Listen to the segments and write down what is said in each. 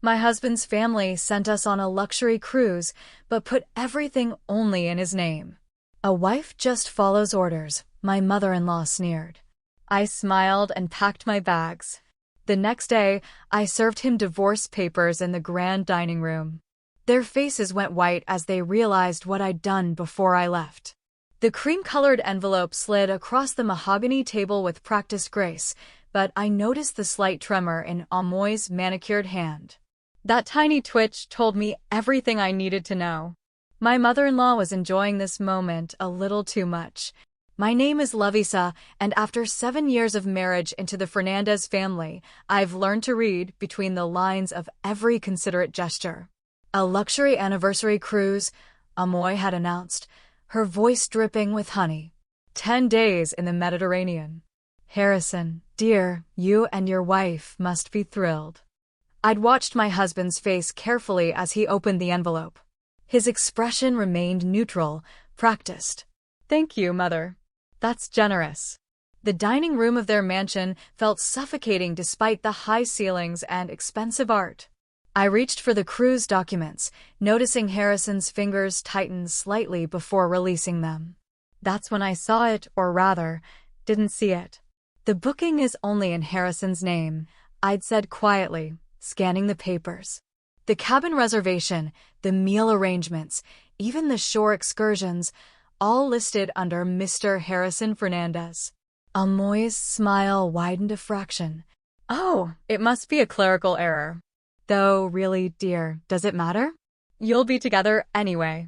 My husband's family sent us on a luxury cruise, but put everything only in his name. A wife just follows orders, my mother-in-law sneered. I smiled and packed my bags. The next day, I served him divorce papers in the grand dining room. Their faces went white as they realized what I'd done before I left. The cream-colored envelope slid across the mahogany table with practiced grace, but I noticed the slight tremor in Amoy's manicured hand. That tiny twitch told me everything I needed to know. My mother-in-law was enjoying this moment a little too much. My name is Lovisa, and after 7 years of marriage into the Fernandez family, I've learned to read between the lines of every considerate gesture. A luxury anniversary cruise, Amoy had announced, her voice dripping with honey. 10 days in the Mediterranean. Harrison, dear, you and your wife must be thrilled. I'd watched my husband's face carefully as he opened the envelope. His expression remained neutral, practiced. Thank you, Mother. That's generous. The dining room of their mansion felt suffocating despite the high ceilings and expensive art. I reached for the cruise documents, noticing Harrison's fingers tighten slightly before releasing them. That's when I saw it, or rather, didn't see it. The booking is only in Harrison's name, I'd said quietly, scanning the papers. The cabin reservation, the meal arrangements, even the shore excursions, all listed under Mr. Harrison Fernandez. Amoy's smile widened a fraction. Oh, it must be a clerical error. Though, really, dear, does it matter? You'll be together anyway.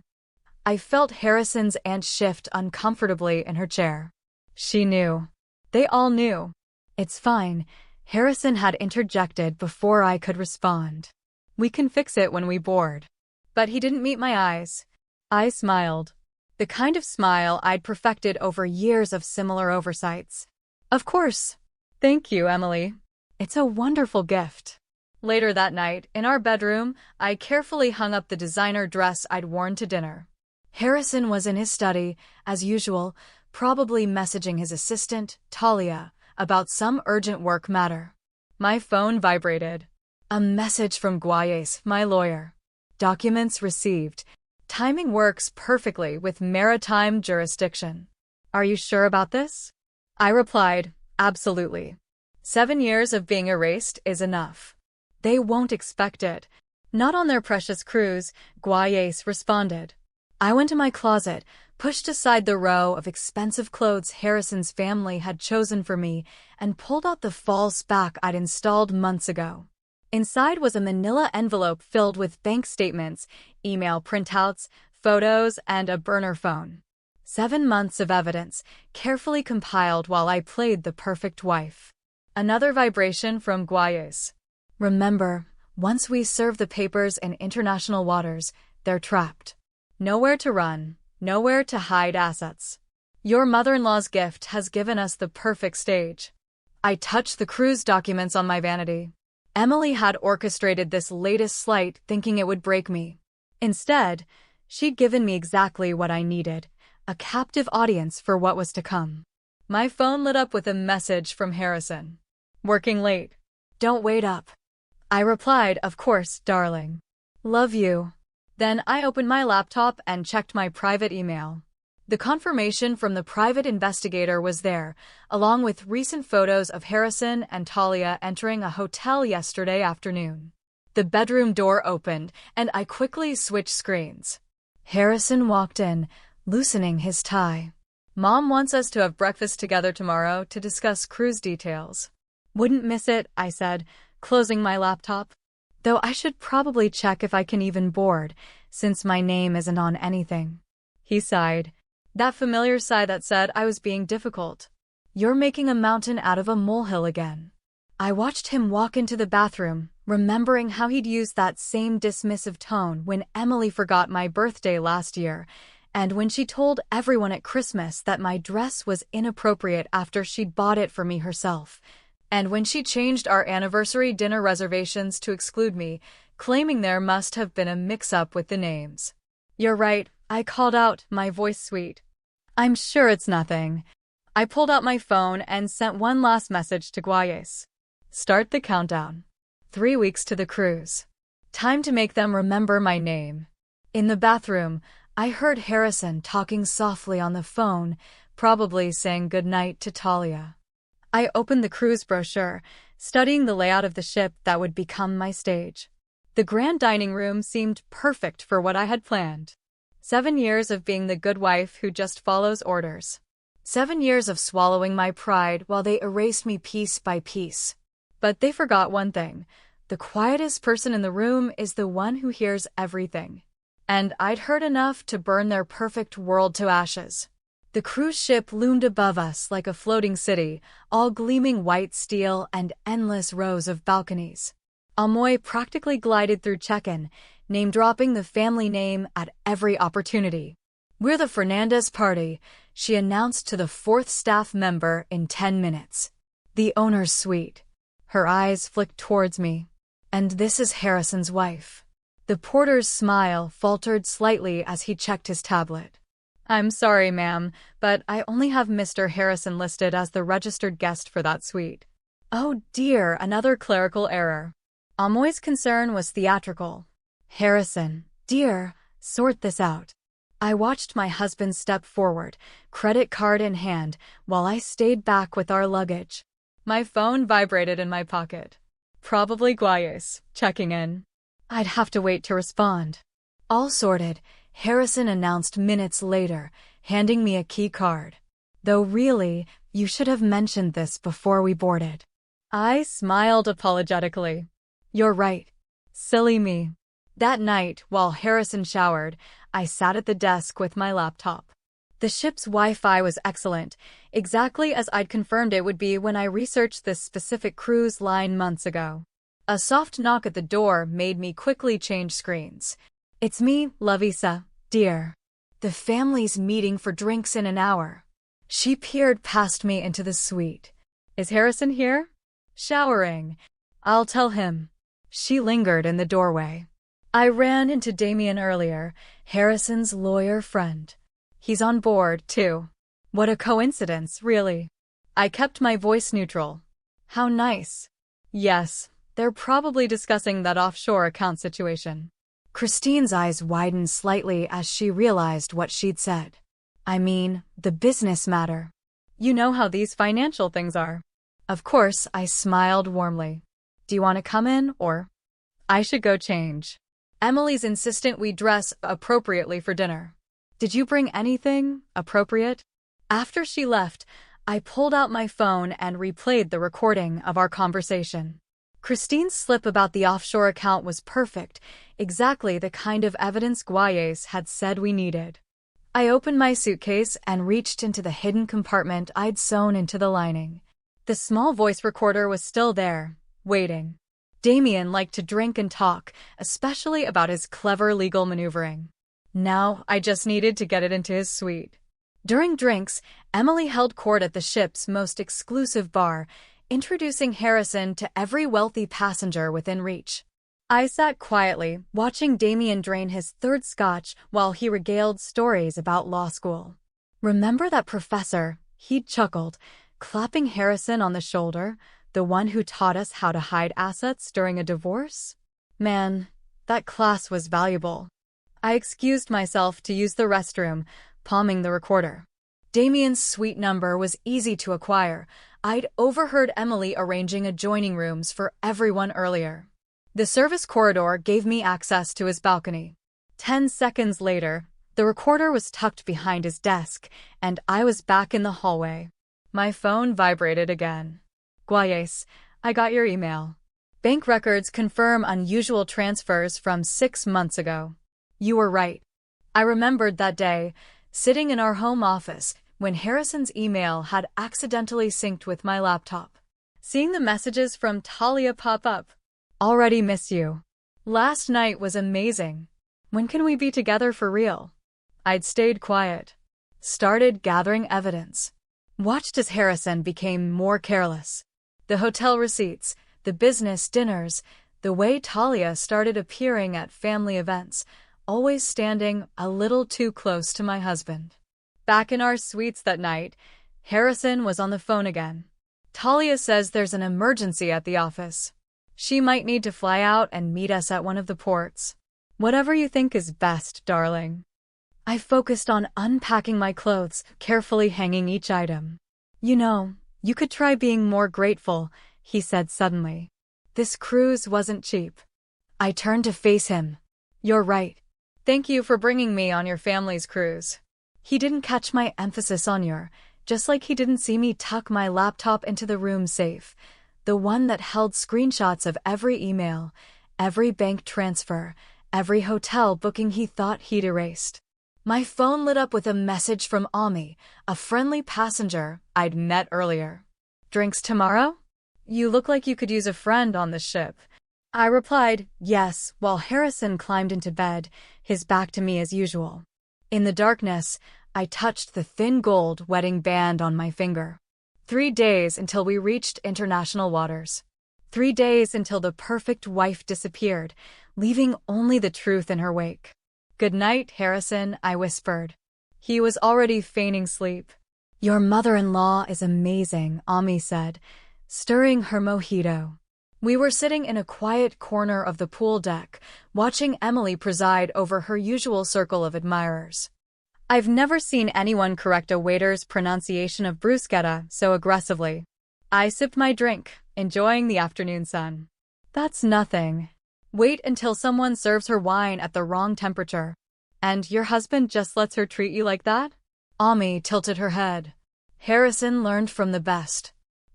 I felt Harrison's aunt shift uncomfortably in her chair. She knew. They all knew. It's fine, Harrison had interjected before I could respond. We can fix it when we board. But he didn't meet my eyes. I smiled. The kind of smile I'd perfected over years of similar oversights. Of course. Thank you, Emily. It's a wonderful gift. Later that night, in our bedroom, I carefully hung up the designer dress I'd worn to dinner. Harrison was in his study, as usual, probably messaging his assistant, Talia, about some urgent work matter. My phone vibrated. A message from Guayes, my lawyer. Documents received. Timing works perfectly with maritime jurisdiction. Are you sure about this? I replied, absolutely. 7 years of being erased is enough. They won't expect it. Not on their precious cruise, Guayes responded. I went to my closet, pushed aside the row of expensive clothes Harrison's family had chosen for me, and pulled out the false back I'd installed months ago. Inside was a manila envelope filled with bank statements, email printouts, photos, and a burner phone. 7 months of evidence, carefully compiled while I played the perfect wife. Another vibration from Guayes. Remember, once we serve the papers in international waters, they're trapped. Nowhere to run, nowhere to hide assets. Your mother-in-law's gift has given us the perfect stage. I touched the cruise documents on my vanity. Emily had orchestrated this latest slight thinking it would break me. Instead, she'd given me exactly what I needed, a captive audience for what was to come. My phone lit up with a message from Harrison. Working late. Don't wait up. I replied, of course, darling. Love you. Then I opened my laptop and checked my private email. The confirmation from the private investigator was there, along with recent photos of Harrison and Talia entering a hotel yesterday afternoon. The bedroom door opened, and I quickly switched screens. Harrison walked in, loosening his tie. Mom wants us to have breakfast together tomorrow to discuss cruise details. Wouldn't miss it, I said, closing my laptop. Though I should probably check if I can even board, since my name isn't on anything. He sighed. That familiar sigh that said I was being difficult. You're making a mountain out of a molehill again. I watched him walk into the bathroom, remembering how he'd used that same dismissive tone when Emily forgot my birthday last year, and when she told everyone at Christmas that my dress was inappropriate after she'd bought it for me herself. And when she changed our anniversary dinner reservations to exclude me, claiming there must have been a mix-up with the names. You're right, I called out, my voice sweet. I'm sure it's nothing. I pulled out my phone and sent one last message to Guayes. Start the countdown. 3 weeks to the cruise. Time to make them remember my name. In the bathroom, I heard Harrison talking softly on the phone, probably saying goodnight to Talia. I opened the cruise brochure, studying the layout of the ship that would become my stage. The grand dining room seemed perfect for what I had planned. 7 years of being the good wife who just follows orders. 7 years of swallowing my pride while they erased me piece by piece. But they forgot one thing. The quietest person in the room is the one who hears everything. And I'd heard enough to burn their perfect world to ashes. The cruise ship loomed above us like a floating city, all gleaming white steel and endless rows of balconies. Amoy practically glided through check-in, name-dropping the family name at every opportunity. "We're the Fernandez party," she announced to the 4th staff member in 10 minutes. "The owner's suite." Her eyes flicked towards me. "And this is Harrison's wife." The porter's smile faltered slightly as he checked his tablet. "I'm sorry, ma'am, but I only have Mr. Harrison listed as the registered guest for that suite." Oh dear, another clerical error. Amoy's concern was theatrical. "Harrison, dear, sort this out." I watched my husband step forward, credit card in hand, while I stayed back with our luggage. My phone vibrated in my pocket. Probably Guayas, checking in. I'd have to wait to respond. "All sorted," Harrison announced minutes later, handing me a key card. "Though really, you should have mentioned this before we boarded." I smiled apologetically. "You're right. Silly me." That night, while Harrison showered, I sat at the desk with my laptop. The ship's Wi-Fi was excellent, exactly as I'd confirmed it would be when I researched this specific cruise line months ago. A soft knock at the door made me quickly change screens. "It's me, Lavisa, dear. The family's meeting for drinks in an hour." She peered past me into the suite. "Is Harrison here?" "Showering. I'll tell him." She lingered in the doorway. "I ran into Damien earlier, Harrison's lawyer friend. He's on board, too." What a coincidence, really. I kept my voice neutral. "How nice." "Yes, they're probably discussing that offshore account situation." Christine's eyes widened slightly as she realized what she'd said. "I mean, the business matter. You know how these financial things are." Of course, I smiled warmly. "Do you want to come in, or?" "I should go change. Emily's insistent we dress appropriately for dinner." "Did you bring anything appropriate?" After she left, I pulled out my phone and replayed the recording of our conversation. Christine's slip about the offshore account was perfect, exactly the kind of evidence Guayas had said we needed. I opened my suitcase and reached into the hidden compartment I'd sewn into the lining. The small voice recorder was still there, waiting. Damien liked to drink and talk, especially about his clever legal maneuvering. Now I just needed to get it into his suite. During drinks, Emily held court at the ship's most exclusive bar, introducing Harrison to every wealthy passenger within reach. I sat quietly, watching Damien drain his third scotch while he regaled stories about law school. "Remember that professor?" He chuckled, clapping Harrison on the shoulder, "the one who taught us how to hide assets during a divorce?" Man, that class was valuable. I excused myself to use the restroom, palming the recorder. Damien's suite number was easy to acquire. I'd overheard Emily arranging adjoining rooms for everyone earlier. The service corridor gave me access to his balcony. 10 seconds later, the recorder was tucked behind his desk, and I was back in the hallway. My phone vibrated again. "Guayas, I got your email. Bank records confirm unusual transfers from 6 months ago." You were right. I remembered that day, sitting in our home office, when Harrison's email had accidentally synced with my laptop. Seeing the messages from Talia pop up. "Already miss you. Last night was amazing. When can we be together for real?" I'd stayed quiet. Started gathering evidence. Watched as Harrison became more careless. The hotel receipts, the business dinners, the way Talia started appearing at family events, always standing a little too close to my husband. Back in our suites that night, Harrison was on the phone again. "Talia says there's an emergency at the office." She might need to fly out and meet us at one of the ports. Whatever you think is best, darling. I focused on unpacking my clothes, carefully hanging each item. You know, you could try being more grateful, he said suddenly. This cruise wasn't cheap. I turned to face him. You're right. Thank you for bringing me on your family's cruise. He didn't catch my emphasis on your, just like he didn't see me tuck my laptop into the room safe, the one that held screenshots of every email, every bank transfer, every hotel booking he thought he'd erased. My phone lit up with a message from Ami, a friendly passenger I'd met earlier. Drinks tomorrow? You look like you could use a friend on the ship. I replied, yes, while Harrison climbed into bed, his back to me as usual. In the darkness, I touched the thin gold wedding band on my finger. 3 days until we reached international waters. 3 days until the perfect wife disappeared, leaving only the truth in her wake. Good night, Harrison, I whispered. He was already feigning sleep. Your mother-in-law is amazing, Ami said, stirring her mojito. We were sitting in a quiet corner of the pool deck, watching Emily preside over her usual circle of admirers. I've never seen anyone correct a waiter's pronunciation of bruschetta so aggressively. I sipped my drink, enjoying the afternoon sun. That's nothing. Wait until someone serves her wine at the wrong temperature. And your husband just lets her treat you like that? Ami tilted her head. Harrison learned from the best.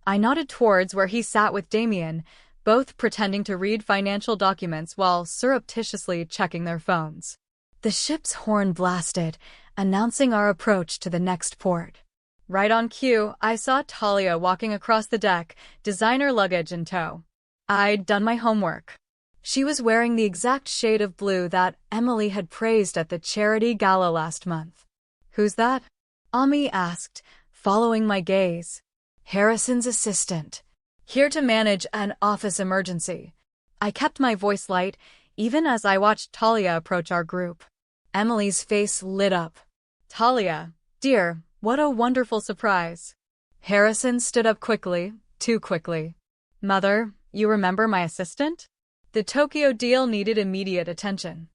I nodded towards where he sat with Damien, both pretending to read financial documents while surreptitiously checking their phones. The ship's horn blasted, announcing our approach to the next port. Right on cue, I saw Talia walking across the deck, designer luggage in tow. I'd done my homework. She was wearing the exact shade of blue that Emily had praised at the charity gala last month. Who's that? Ami asked, following my gaze. Harrison's assistant. Here to manage an office emergency. I kept my voice light, even as I watched Talia approach our group. Emily's face lit up. Talia, dear, what a wonderful surprise. Harrison stood up quickly, too quickly. Mother, you remember my assistant? The Tokyo deal needed immediate attention.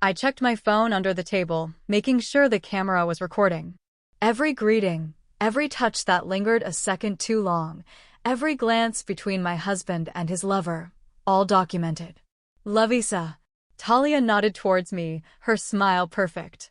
I checked my phone under the table, making sure the camera was recording. Every greeting, every touch that lingered a second too long, every glance between my husband and his lover, all documented. Lovisa. Talia nodded towards me, her smile perfect.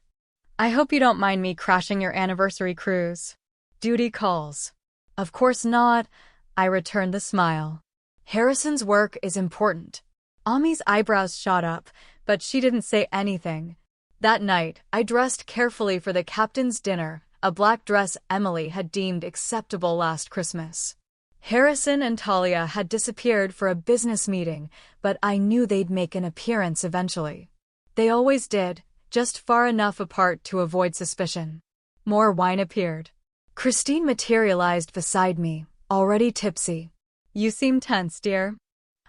I hope you don't mind me crashing your anniversary cruise. Duty calls. Of course not, I returned the smile. Harrison's work is important. Ami's eyebrows shot up, but she didn't say anything. That night, I dressed carefully for the captain's dinner, a black dress Emily had deemed acceptable last Christmas. Harrison and Talia had disappeared for a business meeting, but I knew they'd make an appearance eventually. They always did, just far enough apart to avoid suspicion. More wine appeared. Christine materialized beside me, already tipsy. You seem tense, dear.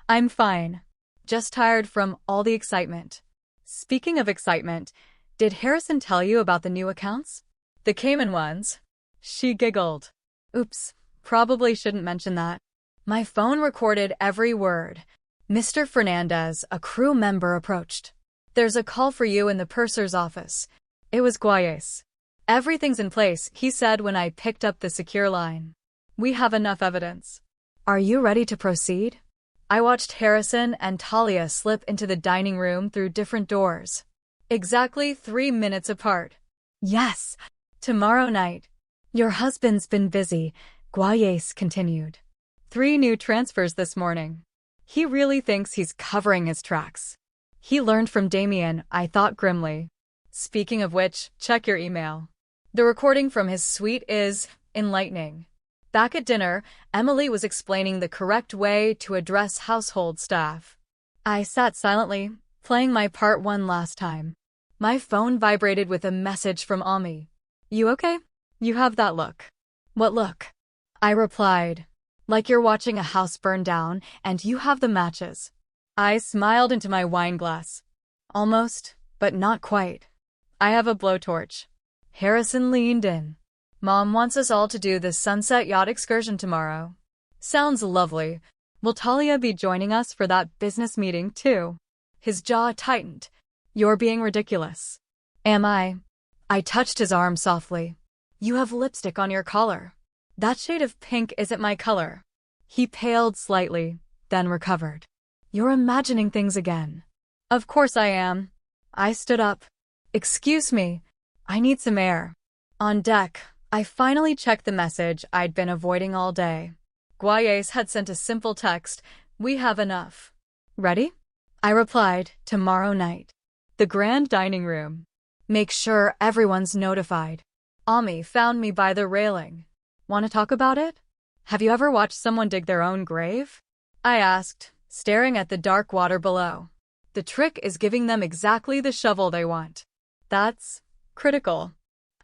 I'm fine. Just tired from all the excitement. Speaking of excitement, did Harrison tell you about the new accounts? The Cayman ones? She giggled. Oops, probably shouldn't mention that. My phone recorded every word. Mr. Fernandez, a crew member, approached. There's a call for you in the purser's office. It was Guayes. Everything's in place, he said when I picked up the secure line. We have enough evidence. Are you ready to proceed? I watched Harrison and Talia slip into the dining room through different doors. Exactly 3 minutes apart. Yes, tomorrow night. Your husband's been busy, Guayes continued. 3 new transfers this morning. He really thinks he's covering his tracks. He learned from Damien, I thought grimly. Speaking of which, check your email. The recording from his suite is enlightening. Back at dinner, Emily was explaining the correct way to address household staff. I sat silently, playing my part one last time. My phone vibrated with a message from Ami. You okay? You have that look. What look? I replied. Like you're watching a house burn down and you have the matches. I smiled into my wine glass. Almost, but not quite. I have a blowtorch. Harrison leaned in. Mom wants us all to do the sunset yacht excursion tomorrow. Sounds lovely. Will Talia be joining us for that business meeting too? His jaw tightened. You're being ridiculous. Am I? I touched his arm softly. You have lipstick on your collar. That shade of pink isn't my color. He paled slightly, then recovered. You're imagining things again. Of course I am. I stood up. Excuse me. I need some air. On deck, I finally checked the message I'd been avoiding all day. Guayes had sent a simple text, "We have enough." Ready? I replied, tomorrow night. The grand dining room. Make sure everyone's notified. Ami found me by the railing. Want to talk about it? Have you ever watched someone dig their own grave? I asked, staring at the dark water below. The trick is giving them exactly the shovel they want. That's critical.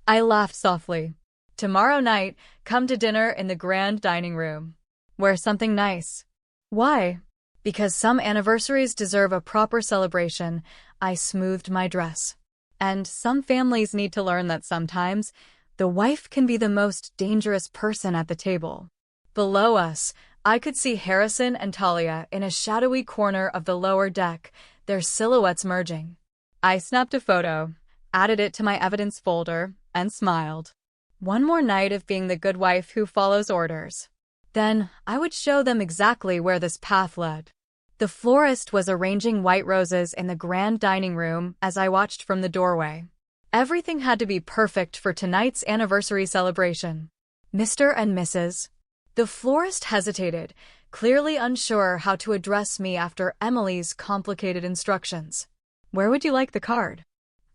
I laughed softly. Tomorrow night, come to dinner in the grand dining room. Wear something nice. Why? Because some anniversaries deserve a proper celebration. I smoothed my dress. And some families need to learn that sometimes the wife can be the most dangerous person at the table. Below us, I could see Harrison and Talia in a shadowy corner of the lower deck, their silhouettes merging. I snapped a photo, added it to my evidence folder, and smiled. One more night of being the good wife who follows orders. Then I would show them exactly where this path led. The florist was arranging white roses in the grand dining room as I watched from the doorway. Everything had to be perfect for tonight's anniversary celebration. Mr. and Mrs. The florist hesitated, clearly unsure how to address me after Emily's complicated instructions. Where would you like the card?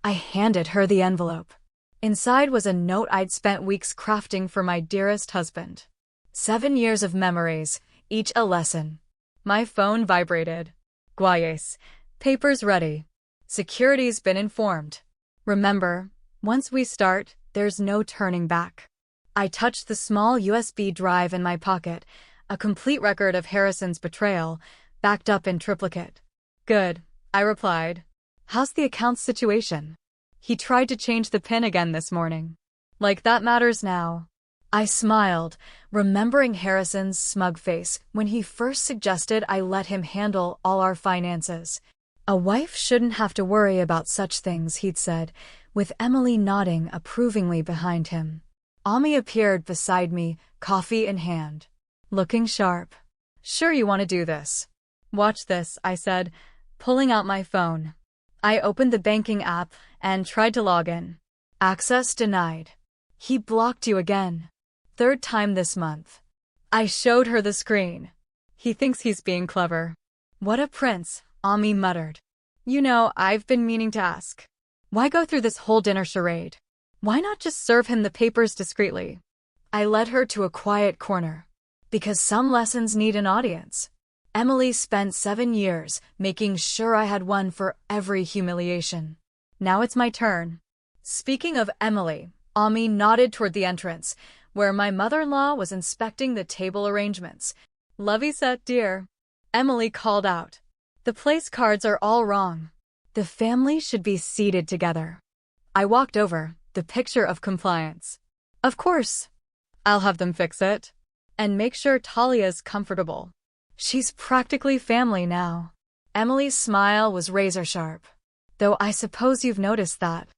I handed her the envelope. Inside was a note I'd spent weeks crafting for my dearest husband. 7 years of memories, each a lesson. My phone vibrated. Guayes. Papers ready. Security's been informed. Remember, once we start, there's no turning back. I touched the small USB drive in my pocket, a complete record of Harrison's betrayal, backed up in triplicate. Good, I replied. How's the account situation? He tried to change the PIN again this morning. Like that matters now. I smiled, remembering Harrison's smug face when he first suggested I let him handle all our finances. A wife shouldn't have to worry about such things, he'd said, with Emily nodding approvingly behind him. Ami appeared beside me, coffee in hand. Looking sharp. Sure you want to do this. Watch this, I said, pulling out my phone. I opened the banking app and tried to log in. Access denied. He blocked you again. 3rd time this month. I showed her the screen. He thinks he's being clever. What a prince, Ami muttered. You know, I've been meaning to ask. Why go through this whole dinner charade? Why not just serve him the papers discreetly? I led her to a quiet corner. Because some lessons need an audience. Emily spent 7 years making sure I had one for every humiliation. Now it's my turn. Speaking of Emily, Ami nodded toward the entrance, where my mother-in-law was inspecting the table arrangements. Lovey set, dear. Emily called out. The place cards are all wrong. The family should be seated together. I walked over, the picture of compliance. Of course. I'll have them fix it. And make sure Talia's comfortable. She's practically family now. Emily's smile was razor-sharp. Though I suppose you've noticed that.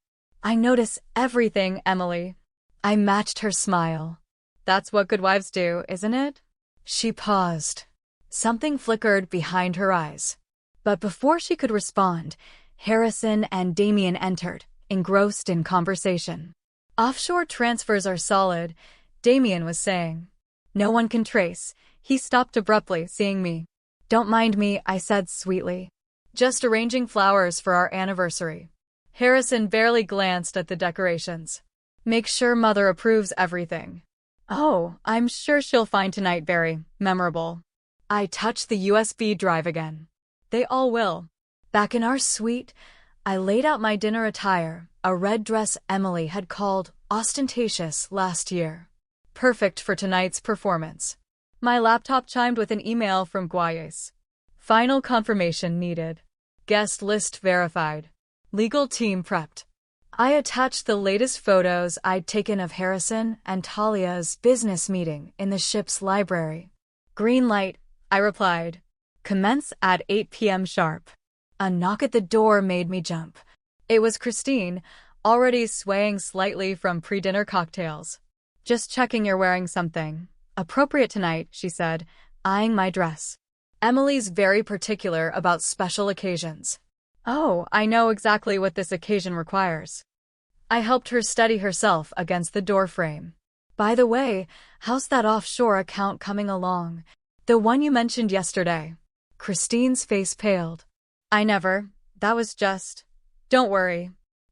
I notice everything, Emily. I matched her smile. That's what good wives do, isn't it? She paused. Something flickered behind her eyes. But before she could respond, Harrison and Damien entered, engrossed in conversation. Offshore transfers are solid, Damien was saying. No one can trace. He stopped abruptly, seeing me. Don't mind me, I said sweetly. Just arranging flowers for our anniversary. Harrison barely glanced at the decorations. Make sure Mother approves everything. Oh, I'm sure she'll find tonight very memorable. I touched the USB drive again. They all will. Back in our suite, I laid out my dinner attire, a red dress Emily had called ostentatious last year. Perfect for tonight's performance. My laptop chimed with an email from Guayes. Final confirmation needed. Guest list verified. Legal team prepped. I attached the latest photos I'd taken of Harrison and Talia's business meeting in the ship's library. Green light, I replied. Commence at 8 p.m. sharp. A knock at the door made me jump. It was Christine, already swaying slightly from pre-dinner cocktails. Just checking you're wearing something appropriate tonight, she said, eyeing my dress. Emily's very particular about special occasions. Oh, I know exactly what this occasion requires. I helped her steady herself against the doorframe. By the way, how's that offshore account coming along? The one you mentioned yesterday. Christine's face paled. That was just... Don't worry.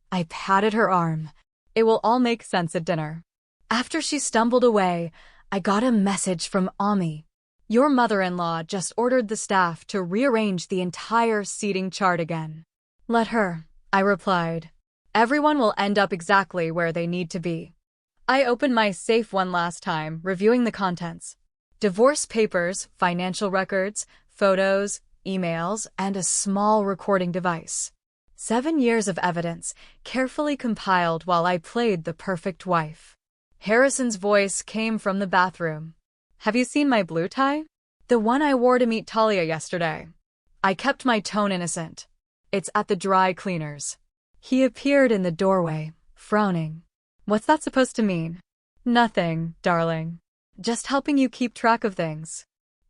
I patted her arm. It will all make sense at dinner. After she stumbled away, I got a message from Ami. Your mother-in-law just ordered the staff to rearrange the entire seating chart again. Let her, I replied. Everyone will end up exactly where they need to be. I opened my safe one last time, reviewing the contents. Divorce papers, financial records, photos, emails, and a small recording device. 7 years of evidence, carefully compiled while I played the perfect wife. Harrison's voice came from the bathroom. Have you seen my blue tie? The one I wore to meet Talia yesterday. I kept my tone innocent. It's at the dry cleaners. He appeared in the doorway, frowning. What's that supposed to mean? Nothing, darling. Just helping you keep track of things.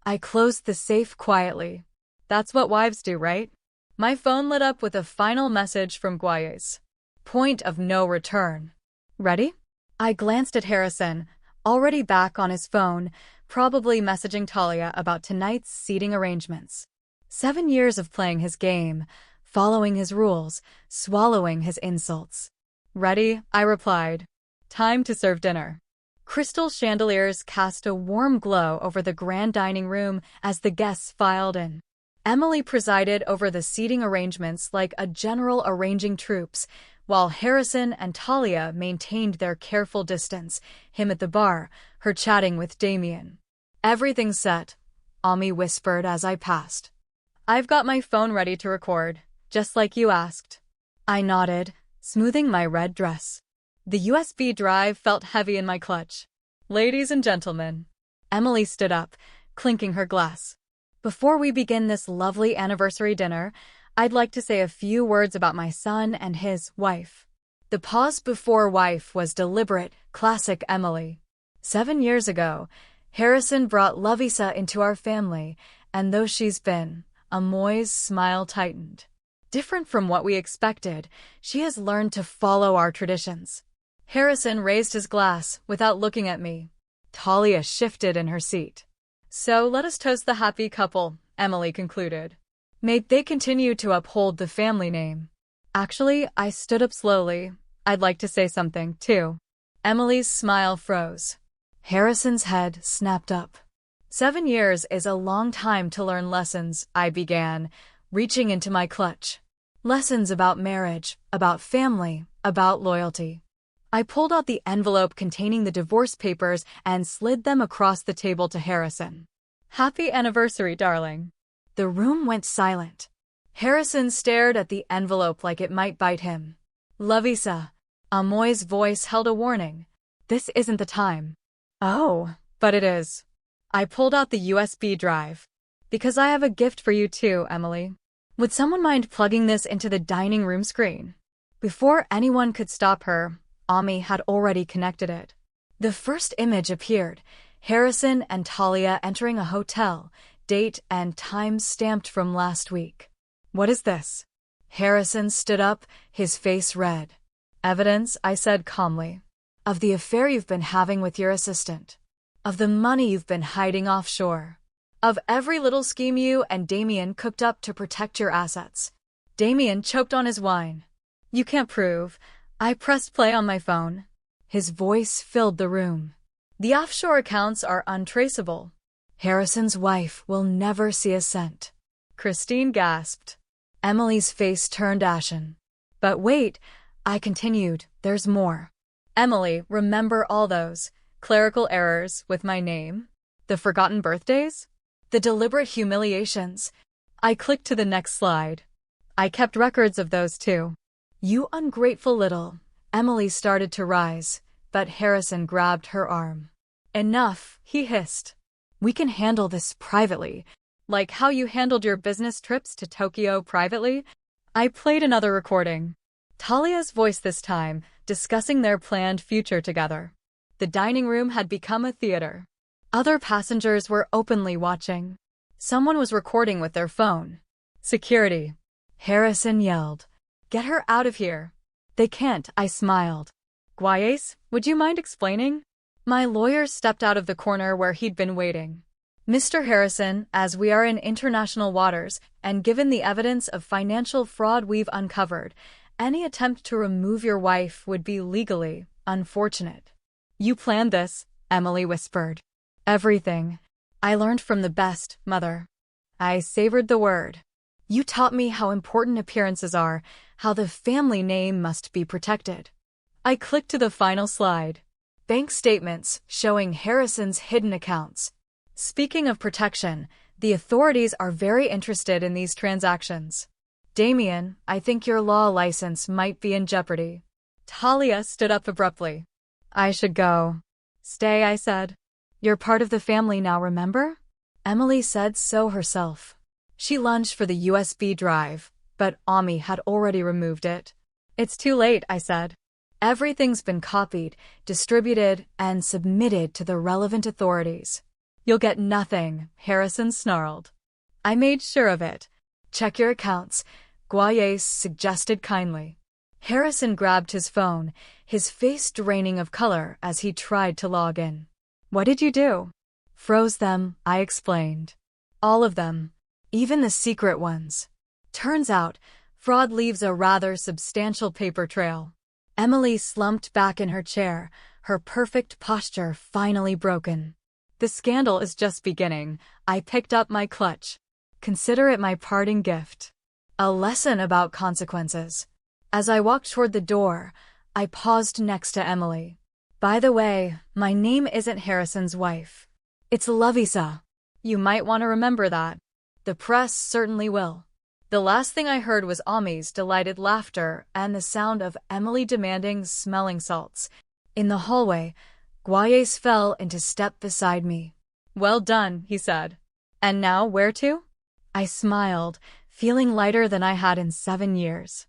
I closed the safe quietly. That's what wives do, right? My phone lit up with a final message from Guayes. Point of no return. Ready? I glanced at Harrison, already back on his phone, probably messaging Talia about tonight's seating arrangements. 7 years of playing his game, following his rules, swallowing his insults. Ready, I replied. Time to serve dinner. Crystal chandeliers cast a warm glow over the grand dining room as the guests filed in. Emily presided over the seating arrangements like a general arranging troops, while Harrison and Talia maintained their careful distance, him at the bar, her chatting with Damien. Everything's set, Ami whispered as I passed. I've got my phone ready to record, just like you asked. I nodded, smoothing my red dress. The USB drive felt heavy in my clutch. Ladies and gentlemen. Emily stood up, clinking her glass. Before we begin this lovely anniversary dinner, I'd like to say a few words about my son and his wife. The pause before wife was deliberate, classic Emily. 7 years ago, Harrison brought Lovisa into our family, and though she's been, Amoy's smile tightened. Different from what we expected, she has learned to follow our traditions. Harrison raised his glass without looking at me. Talia shifted in her seat. So let us toast the happy couple, Emily concluded. May they continue to uphold the family name. Actually, I stood up slowly. I'd like to say something, too. Emily's smile froze. Harrison's head snapped up. 7 years is a long time to learn lessons, I began, reaching into my clutch. Lessons about marriage, about family, about loyalty. I pulled out the envelope containing the divorce papers and slid them across the table to Harrison. Happy anniversary, darling. The room went silent. Harrison stared at the envelope like it might bite him. Lovisa. Amoy's voice held a warning. This isn't the time. Oh, but it is. I pulled out the USB drive. Because I have a gift for you too, Emily. Would someone mind plugging this into the dining room screen? Before anyone could stop her, Ami had already connected it. The first image appeared, Harrison and Talia entering a hotel, date and time stamped from last week. What is this? Harrison stood up, his face red. Evidence, I said calmly. Of the affair you've been having with your assistant. Of the money you've been hiding offshore. Of every little scheme you and Damien cooked up to protect your assets. Damien choked on his wine. You can't prove. I pressed play on my phone. His voice filled the room. The offshore accounts are untraceable. Harrison's wife will never see a cent. Christine gasped. Emily's face turned ashen. But wait, I continued, there's more. Emily, remember all those clerical errors with my name? The forgotten birthdays? The deliberate humiliations? I clicked to the next slide. I kept records of those too. You ungrateful little. Emily started to rise, but Harrison grabbed her arm. Enough, he hissed. We can handle this privately. Like how you handled your business trips to Tokyo privately? I played another recording. Talia's voice this time, discussing their planned future together. The dining room had become a theater. Other passengers were openly watching. Someone was recording with their phone. Security. Harrison yelled. Get her out of here. They can't, I smiled. Guayas, would you mind explaining? My lawyer stepped out of the corner where he'd been waiting. Mr. Harrison, as we are in international waters, and given the evidence of financial fraud we've uncovered, any attempt to remove your wife would be legally unfortunate. You planned this, Emily whispered. Everything. I learned from the best, Mother. I savored the word. You taught me how important appearances are, how the family name must be protected. I clicked to the final slide. Bank statements showing Harrison's hidden accounts. Speaking of protection, the authorities are very interested in these transactions. Damien, I think your law license might be in jeopardy. Talia stood up abruptly. I should go. Stay, I said. You're part of the family now, remember? Emily said so herself. She lunged for the USB drive, but Ami had already removed it. It's too late, I said. Everything's been copied, distributed, and submitted to the relevant authorities. You'll get nothing, Harrison snarled. I made sure of it. Check your accounts, Guayas suggested kindly. Harrison grabbed his phone, his face draining of color as he tried to log in. What did you do? Froze them, I explained. All of them. Even the secret ones. Turns out, fraud leaves a rather substantial paper trail. Emily slumped back in her chair, her perfect posture finally broken. The scandal is just beginning. I picked up my clutch. Consider it my parting gift. A lesson about consequences. As I walked toward the door, I paused next to Emily. By the way, my name isn't Harrison's wife. It's Lovisa. You might want to remember that. The press certainly will. The last thing I heard was Ami's delighted laughter and the sound of Emily demanding smelling salts. In the hallway, Guayas fell into step beside me. Well done, he said. And now where to? I smiled, feeling lighter than I had in 7 years.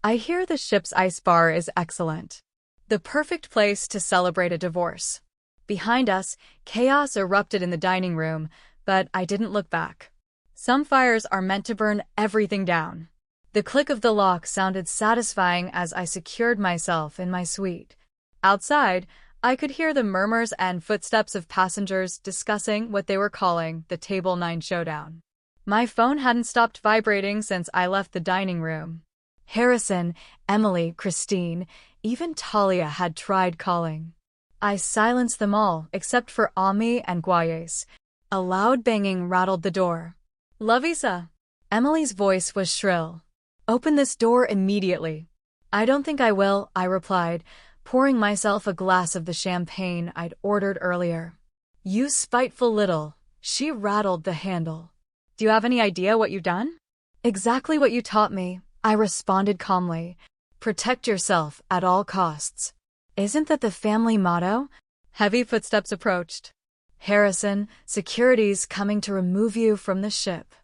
I hear the ship's ice bar is excellent. The perfect place to celebrate a divorce. Behind us, chaos erupted in the dining room, but I didn't look back. Some fires are meant to burn everything down. The click of the lock sounded satisfying as I secured myself in my suite. Outside, I could hear the murmurs and footsteps of passengers discussing what they were calling the Table 9 showdown. My phone hadn't stopped vibrating since I left the dining room. Harrison, Emily, Christine, even Talia had tried calling. I silenced them all except for Ami and Guayas. A loud banging rattled the door. Lovisa. Emily's voice was shrill. Open this door immediately. I don't think I will, I replied, pouring myself a glass of the champagne I'd ordered earlier. You spiteful little. She rattled the handle. Do you have any idea what you've done? Exactly what you taught me, I responded calmly. Protect yourself at all costs. Isn't that the family motto? Heavy footsteps approached. Harrison, security's coming to remove you from the ship.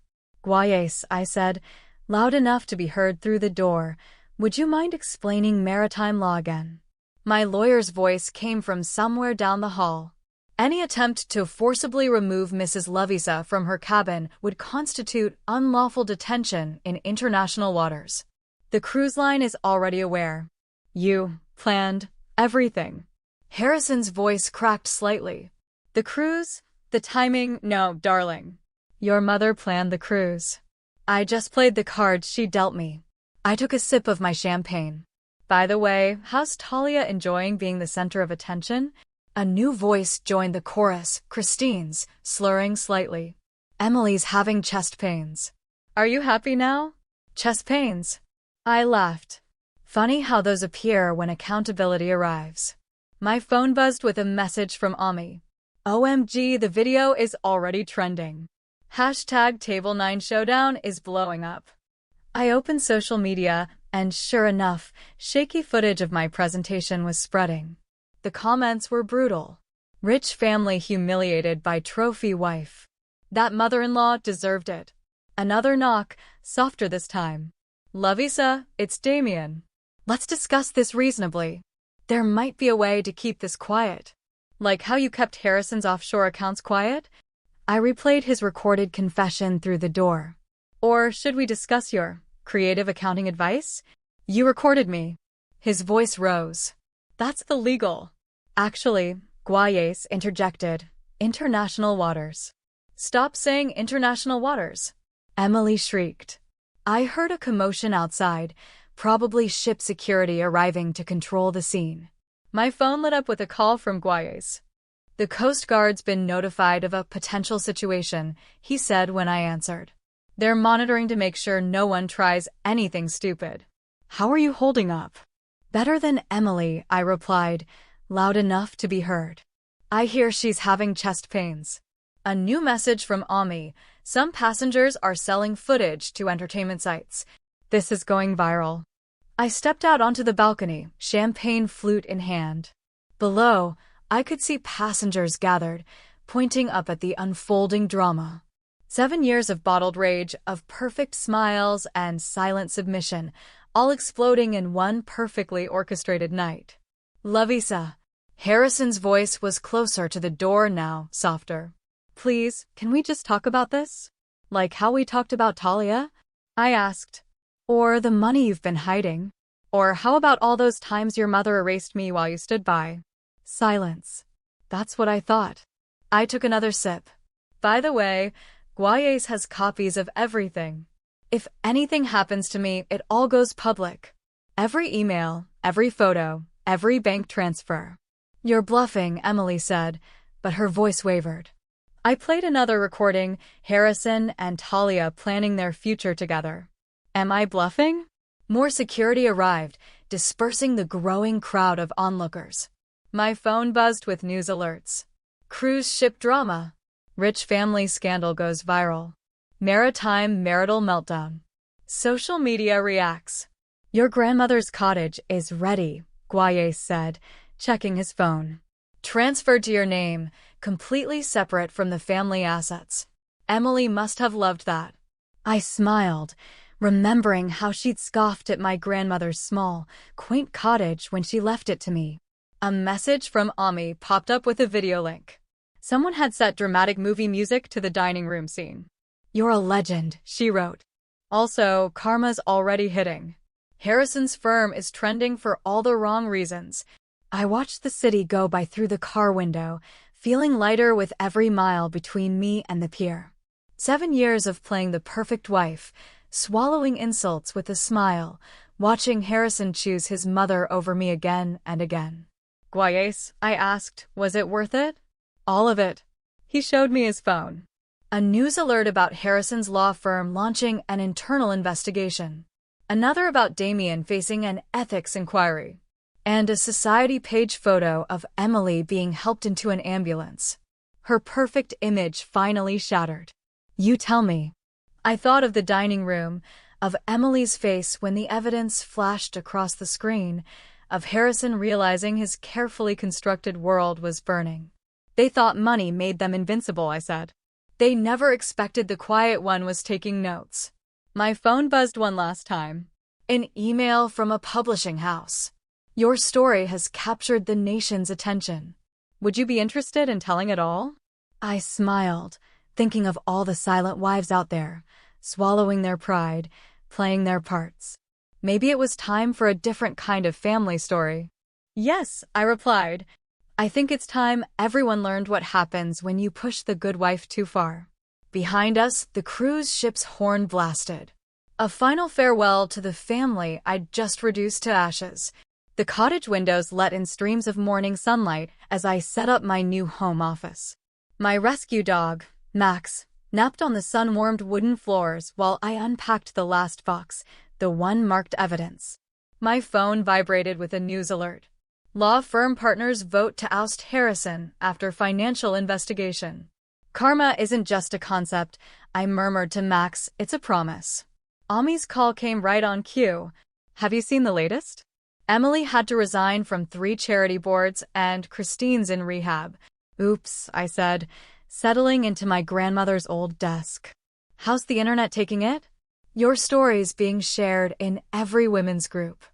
Guayas, I said, loud enough to be heard through the door. Would you mind explaining maritime law again? My lawyer's voice came from somewhere down the hall. Any attempt to forcibly remove Mrs. Lovisa from her cabin would constitute unlawful detention in international waters. The cruise line is already aware. You planned everything. Harrison's voice cracked slightly. The cruise? The timing? No, darling. Your mother planned the cruise. I just played the cards she dealt me. I took a sip of my champagne. By the way, how's Talia enjoying being the center of attention? A new voice joined the chorus, Christine's, slurring slightly. Emily's having chest pains. Are you happy now? Chest pains. I laughed. Funny how those appear when accountability arrives. My phone buzzed with a message from Ami. OMG, the video is already trending. Hashtag Table 9 Showdown is blowing up. I opened social media, and sure enough, shaky footage of my presentation was spreading. The comments were brutal. Rich family humiliated by trophy wife. That mother-in-law deserved it. Another knock, softer this time. Lovisa, it's Damien. Let's discuss this reasonably. There might be a way to keep this quiet. Like how you kept Harrison's offshore accounts quiet? I replayed his recorded confession through the door. Or should we discuss your creative accounting advice? You recorded me. His voice rose. That's illegal. Actually, Guayes interjected. International waters. Stop saying international waters. Emily shrieked. I heard a commotion outside, probably ship security arriving to control the scene. My phone lit up with a call from Guayes. The Coast Guard's been notified of a potential situation, he said when I answered. They're monitoring to make sure no one tries anything stupid. How are you holding up? Better than Emily, I replied, loud enough to be heard. I hear she's having chest pains. A new message from Ami. Some passengers are selling footage to entertainment sites. This is going viral. I stepped out onto the balcony, champagne flute in hand. Below, I could see passengers gathered, pointing up at the unfolding drama. 7 years of bottled rage, of perfect smiles and silent submission, all exploding in one perfectly orchestrated night. Lovisa. Harrison's voice was closer to the door now, softer. Please, can we just talk about this? Like how we talked about Talia? I asked. Or the money you've been hiding? Or how about all those times your mother erased me while you stood by? Silence. That's what I thought. I took another sip. By the way, Guayes has copies of everything. If anything happens to me, it all goes public. Every email, every photo, every bank transfer. You're bluffing, Emily said, but her voice wavered. I played another recording, Harrison and Talia planning their future together. Am I bluffing? More security arrived, dispersing the growing crowd of onlookers. My phone buzzed with news alerts. Cruise ship drama. Rich family scandal goes viral. Maritime marital meltdown. Social media reacts. Your grandmother's cottage is ready, Guayes said, checking his phone. Transferred to your name, completely separate from the family assets. Emily must have loved that. I smiled, remembering how she'd scoffed at my grandmother's small, quaint cottage when she left it to me. A message from Ami popped up with a video link. Someone had set dramatic movie music to the dining room scene. You're a legend, she wrote. Also, karma's already hitting. Harrison's firm is trending for all the wrong reasons. I watched the city go by through the car window, feeling lighter with every mile between me and the pier. 7 years of playing the perfect wife, swallowing insults with a smile, watching Harrison choose his mother over me again and again. Guayes, I asked, was it worth it? All of it. He showed me his phone. A news alert about Harrison's law firm launching an internal investigation. Another about Damien facing an ethics inquiry. And a society page photo of Emily being helped into an ambulance. Her perfect image finally shattered. You tell me. I thought of the dining room, of Emily's face when the evidence flashed across the screen, of Harrison realizing his carefully constructed world was burning. They thought money made them invincible, I said. They never expected the quiet one was taking notes. My phone buzzed one last time. An email from a publishing house. Your story has captured the nation's attention. Would you be interested in telling it all? I smiled, thinking of all the silent wives out there, swallowing their pride, playing their parts. Maybe it was time for a different kind of family story. Yes, I replied. I think it's time everyone learned what happens when you push the good wife too far. Behind us, the cruise ship's horn blasted. A final farewell to the family I'd just reduced to ashes. The cottage windows let in streams of morning sunlight as I set up my new home office. My rescue dog, Max, napped on the sun-warmed wooden floors while I unpacked the last box, the one marked evidence. My phone vibrated with a news alert. Law firm partners vote to oust Harrison after financial investigation. Karma isn't just a concept, I murmured to Max, it's a promise. Ami's call came right on cue. Have you seen the latest? Emily had to resign from 3 charity boards and Christine's in rehab. Oops, I said, settling into my grandmother's old desk. How's the internet taking it? Your story's being shared in every women's group.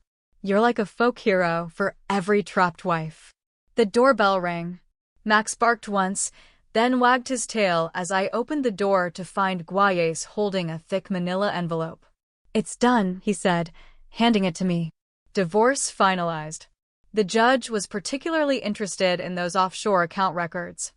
You're like a folk hero for every trapped wife. The doorbell rang. Max barked once, then wagged his tail as I opened the door to find Guayes holding a thick manila envelope. "It's done," he said, handing it to me. "Divorce finalized." The judge was particularly interested in those offshore account records.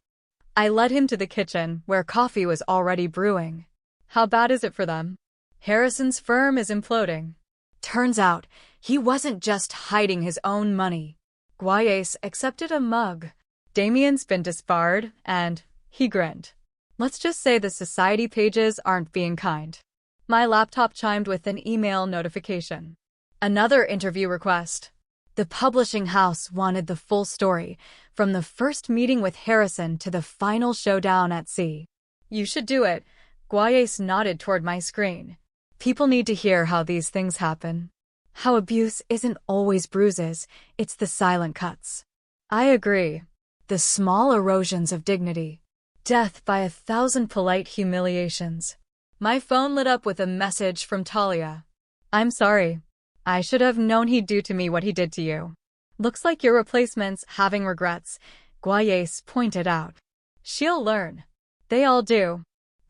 I led him to the kitchen, where coffee was already brewing. "How bad is it for them?" "Harrison's firm is imploding." Turns out, he wasn't just hiding his own money. Guayes accepted a mug. Damien's been disbarred, and he grinned. Let's just say the society pages aren't being kind. My laptop chimed with an email notification. Another interview request. The publishing house wanted the full story, from the first meeting with Harrison to the final showdown at sea. "You should do it." Guayes nodded toward my screen. "People need to hear how these things happen. How abuse isn't always bruises, it's the silent cuts." I agree. The small erosions of dignity. Death by 1,000 polite humiliations. My phone lit up with a message from Talia. "I'm sorry. I should have known he'd do to me what he did to you. Looks like your replacement's having regrets," Guayes pointed out. "She'll learn. They all do."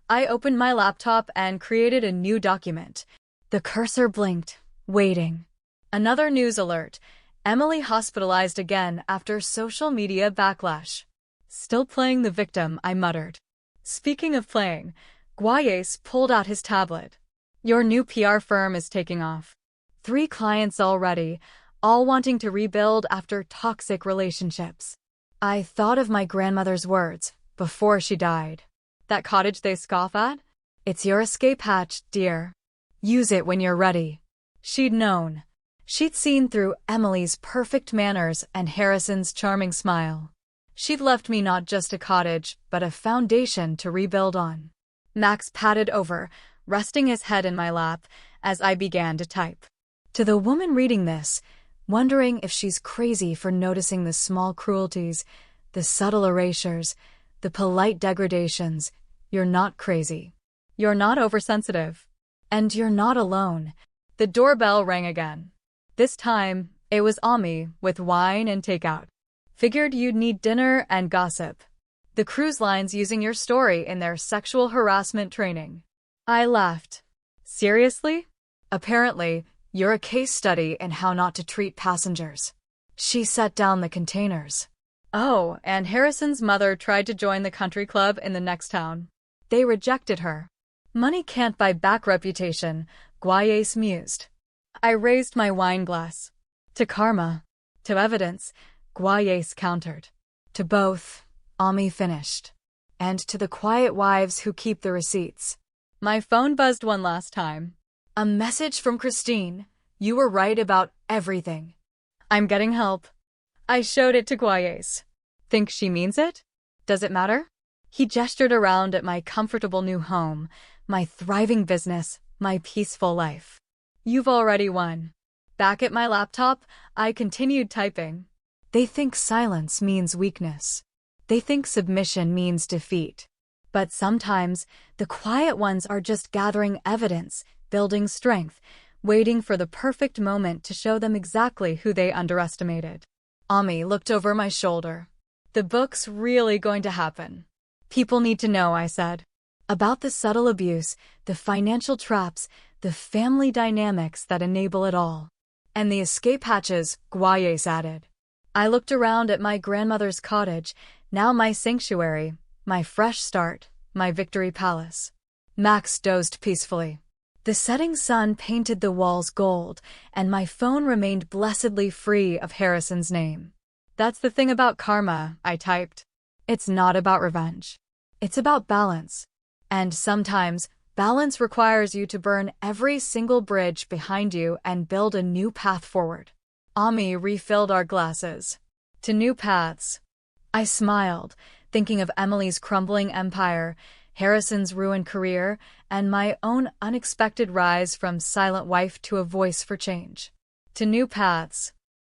I opened my laptop and created a new document. The cursor blinked, waiting. Another news alert. Emily hospitalized again after social media backlash. "Still playing the victim," I muttered. Speaking of playing, Guayes pulled out his tablet. "Your new PR firm is taking off. 3 clients already, all wanting to rebuild after toxic relationships." I thought of my grandmother's words before she died. "That cottage they scoff at? It's your escape hatch, dear. Use it when you're ready." She'd known. She'd seen through Emily's perfect manners and Harrison's charming smile. She'd left me not just a cottage, but a foundation to rebuild on. Max patted over, resting his head in my lap, as I began to type. To the woman reading this, wondering if she's crazy for noticing the small cruelties, the subtle erasures, the polite degradations, you're not crazy. You're not oversensitive. And you're not alone. The doorbell rang again. This time, it was Ami, with wine and takeout. "Figured you'd need dinner and gossip. The cruise line's using your story in their sexual harassment training." I laughed. "Seriously? Apparently, you're a case study in how not to treat passengers." She set down the containers. "Oh, and Harrison's mother tried to join the country club in the next town. They rejected her." "Money can't buy back reputation," Guayes mused. I raised my wine glass. "To karma." "To evidence," Guayes countered. "To both," Ami finished. "And to the quiet wives who keep the receipts." My phone buzzed one last time. A message from Christine. "You were right about everything." "I'm getting help." I showed it to Guayes. "Think she means it? Does it matter?" He gestured around at my comfortable new home, my thriving business, my peaceful life. "You've already won." Back at my laptop, I continued typing. They think silence means weakness. They think submission means defeat. But sometimes, the quiet ones are just gathering evidence, building strength, waiting for the perfect moment to show them exactly who they underestimated. Ami looked over my shoulder. "The book's really going to happen. People need to know," I said. "About the subtle abuse, the financial traps, the family dynamics that enable it all. And the escape hatches," Guayes added. I looked around at my grandmother's cottage, now my sanctuary, my fresh start, my victory palace. Max dozed peacefully. The setting sun painted the walls gold, and my phone remained blessedly free of Harrison's name. "That's the thing about karma," I typed. "It's not about revenge. It's about balance. And sometimes, balance requires you to burn every single bridge behind you and build a new path forward." Ami refilled our glasses. "To new paths." I smiled, thinking of Emily's crumbling empire, Harrison's ruined career, and my own unexpected rise from silent wife to a voice for change. "To new paths."